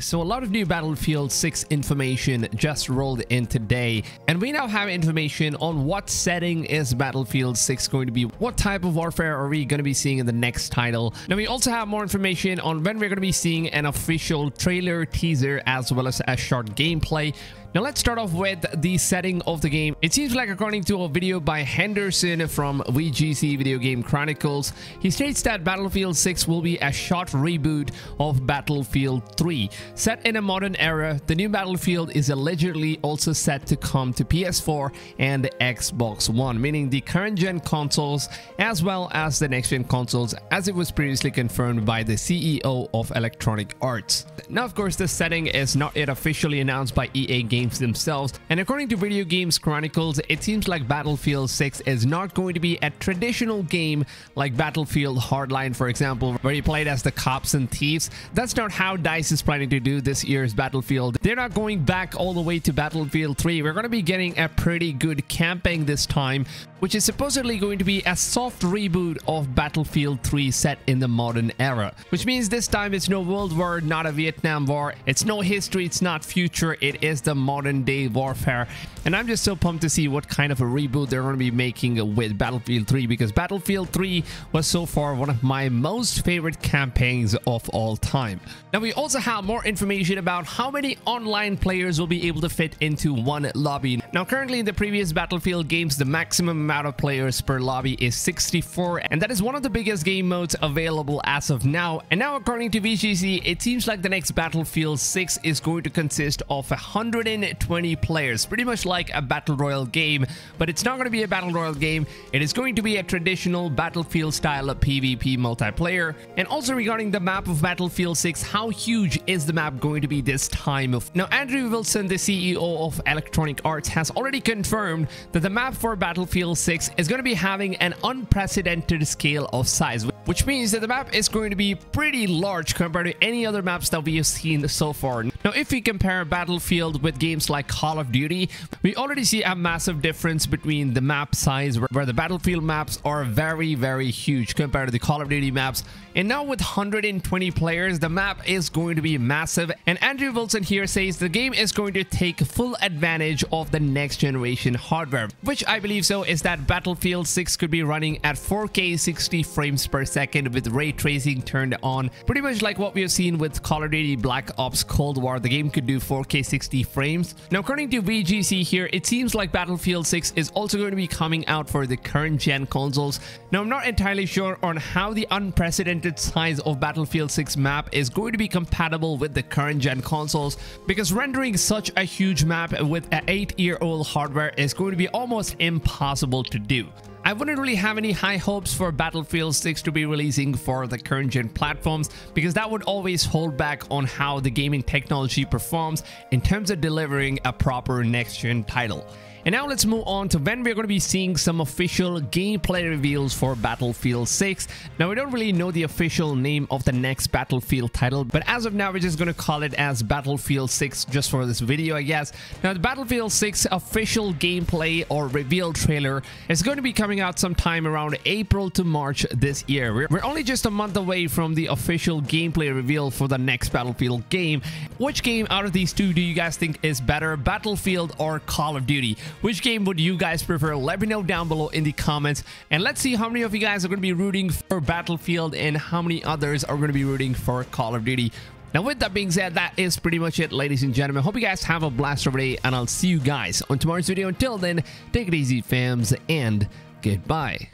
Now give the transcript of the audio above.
So a lot of new Battlefield 6 information just rolled in today, and we now have information on what setting is Battlefield 6 going to be, what type of warfare are we going to be seeing in the next title. Now we also have more information on when we're going to be seeing an official trailer, teaser, as well as a short gameplay. Now let's start off with the setting of the game. It seems like, according to a video by Henderson from VGC Video Game Chronicles, he states that Battlefield 6 will be a short reboot of Battlefield 3. Set in a modern era, the new Battlefield is allegedly also set to come to PS4 and Xbox One, meaning the current gen consoles as well as the next gen consoles, as it was previously confirmed by the CEO of Electronic Arts. Now of course, this setting is not yet officially announced by EA Games themselves, and according to Video Games Chronicles, it seems like Battlefield 6 is not going to be a traditional game like Battlefield Hardline, for example, where you played as the cops and thieves. That's not how DICE is planning to do this year's Battlefield. They're not going back all the way to Battlefield 3. We're going to be getting a pretty good campaign this time, which is supposedly going to be a soft reboot of Battlefield 3 set in the modern era, which means this time it's no World War, not a Vietnam War, it's no history, it's not future, it is the modern day warfare. And I'm just so pumped to see what kind of a reboot they're going to be making with Battlefield 3, because Battlefield 3 was so far one of my most favorite campaigns of all time. Now we also have more information about how many online players will be able to fit into one lobby. Now currently in the previous Battlefield games, the maximum amount of players per lobby is 64, and that is one of the biggest game modes available as of now. And now according to VGC, it seems like the next Battlefield 6 is going to consist of 120 players, pretty much like a battle royale game, but it's not going to be a battle royale game. It is going to be a traditional Battlefield style of PvP multiplayer. And also regarding the map of Battlefield 6, how huge is the map going to be this time? Now Andrew Wilson, the CEO of Electronic Arts, has already confirmed that the map for Battlefield 6 is going to be having an unprecedented scale of size, which means that the map is going to be pretty large compared to any other maps that we have seen so far. Now if we compare Battlefield with games like Call of Duty, we already see a massive difference between the map size, where the Battlefield maps are very huge compared to the Call of Duty maps. And now with 120 players, the map is going to be massive. And Andrew Wilson here says the game is going to take full advantage of the next generation hardware, which I believe so is that Battlefield 6 could be running at 4K 60 frames per second with ray tracing turned on, pretty much like what we have seen with Call of Duty Black Ops Cold War. The game could do 4K 60 frames. Now according to VGC here, it seems like Battlefield 6 is also going to be coming out for the current gen consoles. Now I'm not entirely sure on how the unprecedented size of Battlefield 6 map is going to be compatible with the current gen consoles, because rendering such a huge map with an 8-year-old hardware is going to be almost impossible to do. I wouldn't really have any high hopes for Battlefield 6 to be releasing for the current gen platforms, because that would always hold back on how the gaming technology performs in terms of delivering a proper next gen title. And now let's move on to when we're going to be seeing some official gameplay reveals for Battlefield 6. Now we don't really know the official name of the next Battlefield title, but as of now we're just going to call it as Battlefield 6 just for this video, I guess. Now the Battlefield 6 official gameplay or reveal trailer is going to be coming out sometime around April to March this year. We're only just a month away from the official gameplay reveal for the next Battlefield game. Which game out of these two do you guys think is better, Battlefield or Call of Duty? Which game would you guys prefer? Let me know down below in the comments, and let's see how many of you guys are going to be rooting for Battlefield and how many others are going to be rooting for Call of Duty. Now with that being said, that is pretty much it, ladies and gentlemen. Hope you guys have a blast over day, and I'll see you guys on tomorrow's video. Until then, take it easy fams, and goodbye.